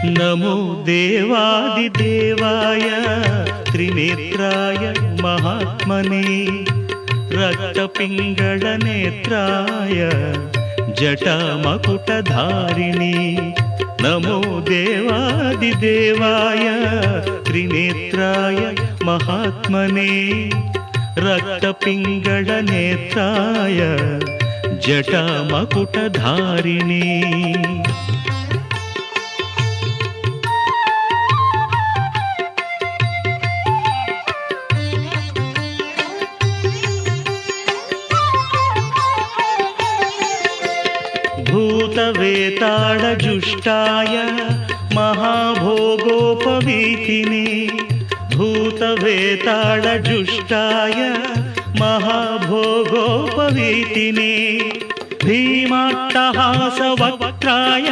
नमो देवादिदेवाय त्रिनेत्राय महात्मने रक्तपिङ्गळनेत्राय जटामकुटधारिणे नमो देवादिदेवाय त्रिनेत्राय महात्मने रक्तपिङ्गळनेत्राय जटामकुटधारिणे भूतवेताळजुष्टाय महाभोगोपवीतिने भूतवेताळजुष्टाय महाभोगोपवीतिने भीमाट्टहासवक्त्राय